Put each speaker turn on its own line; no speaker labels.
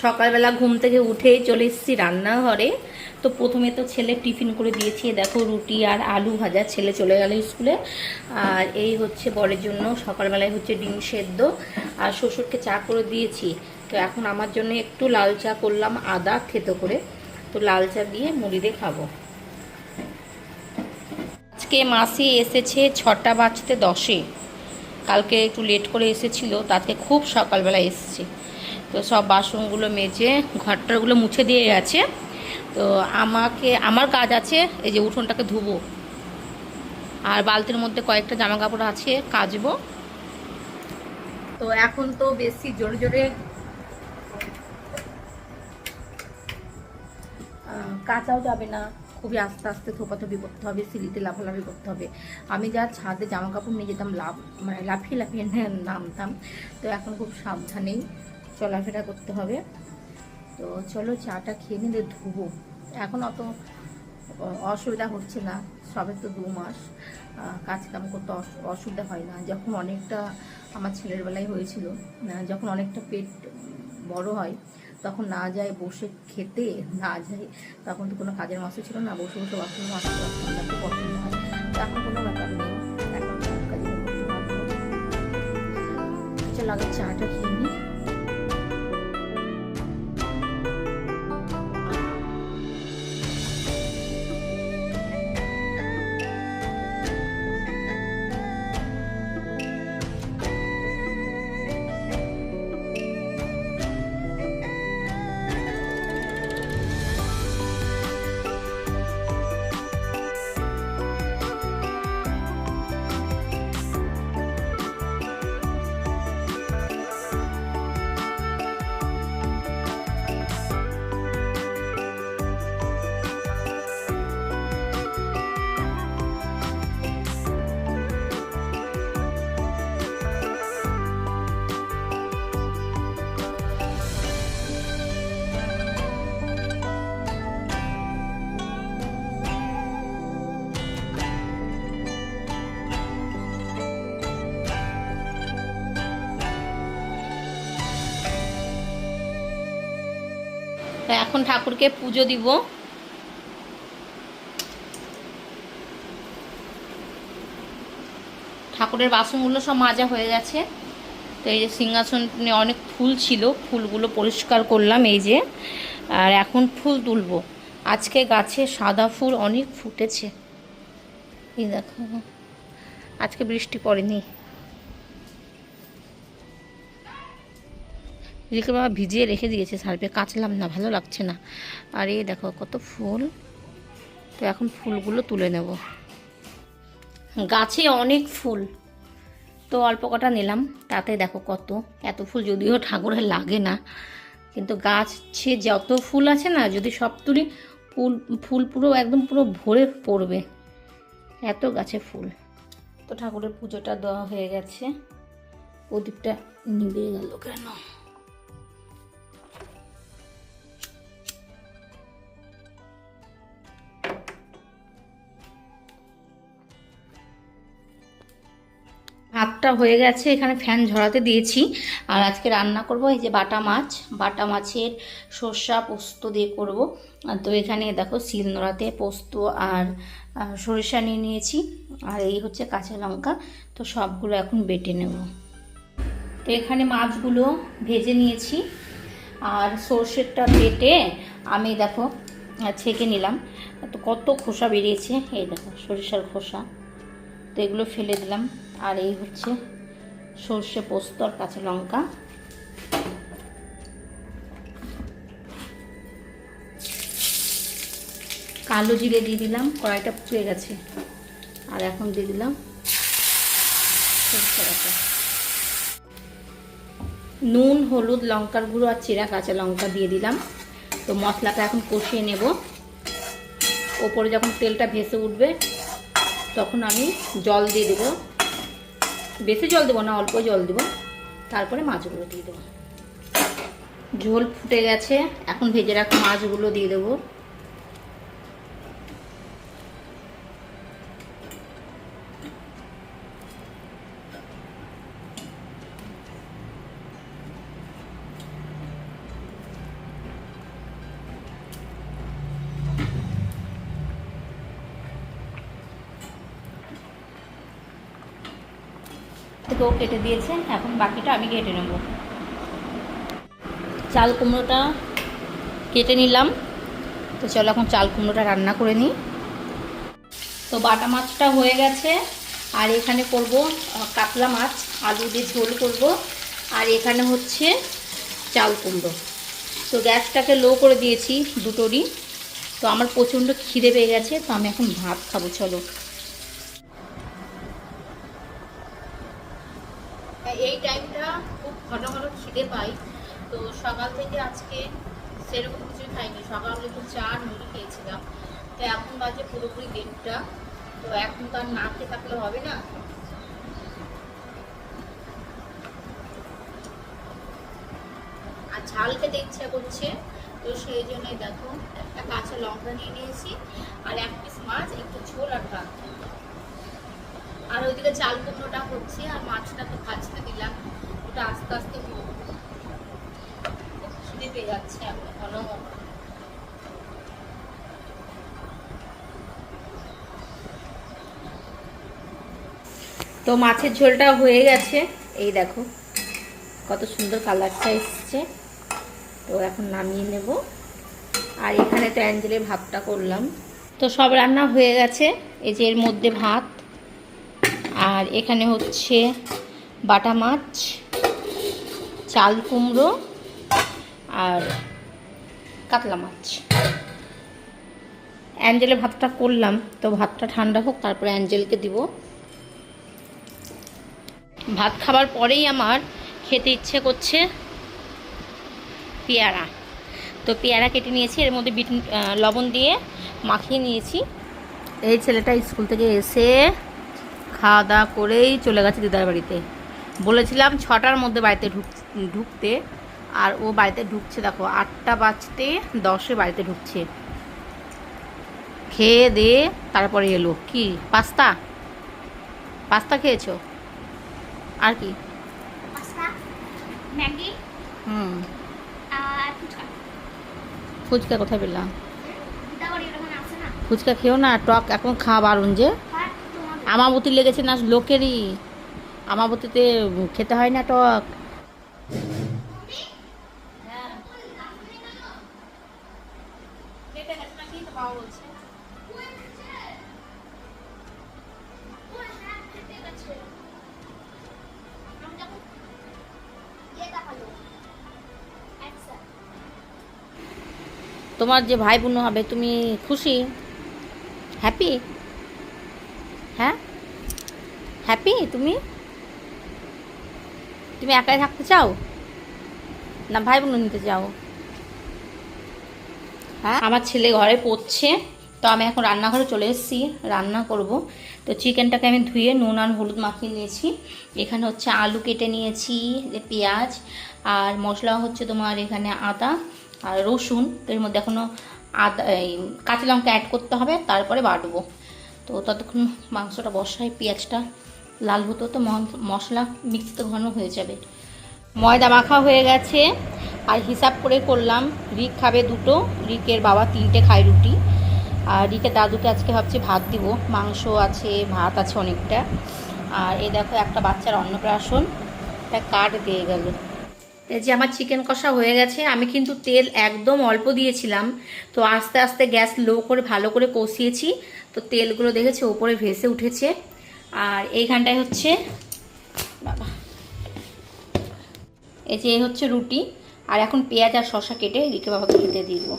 সকালবেলা ঘুম থেকে উঠেই চলে এসেছি রান্নাঘরে। তো প্রথমে তো ছেলে টিফিন করে দিয়েছি, দেখো রুটি আর আলু ভাজা, ছেলে চলে গেল স্কুলে। আর এই হচ্ছে বরের জন্য সকালবেলায় হচ্ছে ডিম সেদ্ধ, আর শ্বশুরকে চা করে দিয়েছি। তো এখন আমার জন্য একটু লাল চা করলাম আদা থেতো করে, তো লাল চা দিয়ে মুড়ি দিয়ে খাবো। আজকে মাসি এসেছে 6টা বাজতে 10-এ, কালকে একটু লেট করে এসেছিল, তাতে খুব সকালবেলা এসেছে। তো সব বাসনগুলো মেজে ঘরটারগুলো মুছে দিয়ে গেছে। তো আমার কাজ আছে এই যে উঠোনটাকে ধুবো, আর বালতির মধ্যে কয়েকটা জামা কাপড় আছে কাচবো। তো এখন তো বেশি জোরে জোরে কাচাও যাবে না, খুবই আস্তে আস্তে থোপাথপি করতে হবে, সিঁড়িতে লাফালাফি করতে হবে। আমি যা ছাদে জামা কাপড় নিয়ে যেতাম মানে লাফিয়ে লাফিয়ে নামতাম, তো এখন খুব সাবধানেই চলাফেরা করতে হবে। তো চলো চাটা খেয়ে নিলে ধুবো, এখন অত অসুবিধা হচ্ছে না, সবে তো 2 মাস, কাজকাম করতে অসুবিধা হয় না। যখন অনেকটা আমার ছেলের বেলায় হয়েছিল, যখন অনেকটা পেট বড় হয়, তখন না যায় বসে খেতে, না যায় তখন তো কোনো কাজের মাসও ছিল না, বসে বসে বাথরুম আসতে পারতাম না, খুব অসুবিধা হয়। তো এখন কোনো ব্যাপার নেই, এখন সব কাজে করতে পারবো। চলো আগে চাটা খেয়ে নিই। এখন ঠাকুরকে পুজো দিব। ঠাকুরের বাসনগুলো সব মাজা হয়ে গেছে। তো এই যে সিংহাসনে অনেক ফুল ছিল, ফুলগুলো পরিষ্কার করলাম এই যে। আর এখন ফুল তুলবো। আজকে গাছে সাদা ফুল অনেক ফুটেছে, এই দেখো, আজকে বৃষ্টি পড়েনি। রিকে বাবা ভিজিয়ে রেখে দিয়েছে সার্ফে, কাচলাম না, ভালো লাগছে না। আর এই দেখো কত ফুল। তো এখন ফুলগুলো তুলে নেব। গাছে অনেক ফুল, তো অল্প কটা নিলাম, তাতে দেখো কত এত ফুল। যদিও ঠাকুরের লাগে না, কিন্তু গাছে যত ফুল আছে না, যদি সব তুলি ফুল ফুল পুরো একদম পুরো ভরে পড়বে, এত গাছে ফুল। তো ঠাকুরের পুজোটা দেওয়া হয়ে গেছে। প্রদীপটা নিভে গেল কেন? ভাতটা হয়ে গেছে, এখানে ফ্যান ঝরাতে দিয়েছি। আর আজকে রান্না করব এই যে বাটা মাছ, বাটা মাছের সর্ষা পোস্ত দিয়ে করব। তো এখানে দেখো শিলনোড়াতে পোস্ত আর সরিষা নিয়ে নিয়েছি, আর এই হচ্ছে কাঁচা লঙ্কা। তো সবগুলো এখন বেটে নেব। তো এখানে মাছগুলো ভেজে নিয়েছি, আর সর্ষেরটা বেটে আমি দেখো ছেঁকে নিলাম। তো কত খোসা বেরিয়েছে, এই দেখো সরিষার খোসা। তো এগুলো ফেলে দিলাম। আর এই হচ্ছে সর্ষে পোস্ত আর কাঁচা লঙ্কা। কালো জিরে দিয়ে দিলাম, কড়াইটা পুড়ে গেছে। আর এখন দিয়ে দিলাম সর্ষে বাটা, নুন, হলুদ, লঙ্কার গুঁড়ো আর চেরা কাঁচা লঙ্কা দিয়ে দিলাম। তো মশলাটা এখন কষিয়ে নেব। ওপরে যখন তেলটা ভেসে উঠবে, তখন আমি জল দিয়ে দেবো। বেশি জল দেবো না, অল্প জল দেবো। তারপরে মাছগুলো দিয়ে দেবো। ঝোল ফুটে গেছে, এখন ভেজে রাখা মাছগুলো দিয়ে দেবো। থেকে ও কেটে দিয়েছে, এখন বাকিটা আমি কেটে নেব। চাল কুমড়োটা কেটে নিলাম, তো চলো এখন চাল কুমড়োটা রান্না করে নিই। তো বাটা মাছটা হয়ে গেছে, আর এখানে করব কাতলা মাছ আলু দিয়ে ঝোল করব, আর এখানে হচ্ছে চাল কুমড়ো। তো গ্যাসটাকে লো করে দিয়েছি দুটোরই। তো আমার প্রচণ্ড খিদে পেয়ে গেছে, তো আমি এখন ভাত খাবো। চলো, এই টাইমটা খুব ঘন ঘন খিদে পাই। তো সকাল থেকে আজকে সেরকম কিছু খাইনি, সকালে একটু চা মুড়ি খেয়েছিলাম। তো এখন বাজে পুরোপুরি 1:30। তো এখন তো আর না খেয়ে থাকলে হবে না। আর ঝাল খেতে ইচ্ছা করছে, তো সেই জন্যই দেখো একটা কাঁচা লঙ্কা নিয়ে নিয়েছি, আর 1 পিস মাছ, একটু ঝোল আর ভাত। আর ওইদিকে চাল কুমড়োটা হচ্ছে, আর মাছটা তো ভাজতে দিলাম, ওটা আস্তে আস্তে খুব খিদে পেয়ে যাচ্ছে এখন ঘন ঘন। তো মাছের ঝোলটা হয়ে গেছে, এই দেখো কত সুন্দর কালারটা এসছে। তো এখন নামিয়ে নেব। আর এখানে তো অ্যাঞ্জেলের ভাতটা করলাম। তো সব রান্না হয়ে গেছে, এই যে এর মধ্যে ভাত, আর এখানে হচ্ছে বাটা মাছ, চাল কুমড়ো আর কাতলা মাছ। অ্যাঞ্জেলের ভাতটা করলাম, তো ভাতটা ঠান্ডা হোক, তারপরে অ্যাঞ্জেলকে দিব। ভাত খাবার পরেই আমার খেতে ইচ্ছে করছে পেয়ারা। তো পেয়ারা কেটে নিয়েছি, এর মধ্যে বিট লবণ দিয়ে মাখিয়ে নিয়েছি। এই ছেলেটা স্কুল থেকে এসে খাওয়া দাওয়া করেই চলে গেছে দিদার বাড়িতে। বলেছিলাম 6টার মধ্যে বাড়িতে ঢুকতে, আর ও বাড়িতে ঢুকছে দেখো 8টা বাজতে 10-এ বাড়িতে ঢুকছে। খেয়ে দিয়ে তারপরে এলো। কি পাস্তা? পাস্তা খেয়েছো? আর কি?
ম্যাগি আর ফুচকা।
ফুচকা কোথায় পেলাম? ফুচকা খেও না, টক এখন খাওয়া বারণ যে। আমাবতী লেগেছে না লোকেরই, আমাবতীতে খেতে হয় না টক। তোমার যে ভাই বোন হবে, তুমি খুশি? হ্যাপি? হ্যাঁ হ্যাপি? তুমি তুমি একাই থাকতে চাও না ভাই বোন নিতে চাও? হ্যাঁ, আমার ছেলে ঘরে পড়ছে, তো আমি এখন রান্নাঘরে চলে এসেছি, রান্না করব। তো চিকেনটাকে আমি ধুয়ে নুন আর হলুদ মাখিয়ে নিয়েছি। এখানে হচ্ছে আলু কেটে নিয়েছি, পেঁয়াজ আর মশলা হচ্ছে তোমার এখানে আদা আর রসুন। তো এর মধ্যে এখনও আদা এই কাঁচা লঙ্কা অ্যাড করতে হবে, তারপরে বাটবো। তো ততক্ষণ মাংসটা বসাই, পেঁয়াজটা লাল হতো, তো মশলা মিক্সিতে ঘন হয়ে যাবে। ময়দা মাখা হয়ে গেছে, আর হিসাব করে করলাম রিক খাবে 2টো, রিকের বাবা 3টে খায় রুটি, আর রিকের দাদুকে আজকে ভাবছি ভাত দিব। মাংস আছে, ভাত আছে অনেকটা। আর এই দেখো একটা বাচ্চার অন্নপ্রাশন, একটা কার্ড দিয়ে গেল। এই যে আমার চিকেন কষা হয়ে গেছে। আমি কিন্তু তেল একদম অল্প দিয়েছিলাম, তো আস্তে আস্তে গ্যাস লো করে ভালো করে কষিয়েছি। তো তেলগুলো দেখেছে ওপরে ভেসে উঠেছে। আর এইখানটায় হচ্ছে বাবা, এই যে হচ্ছে রুটি, আর এখন পেঁয়াজ আর শসা কেটে রিকে বাবাকে খেতে দিয়ে দেবো।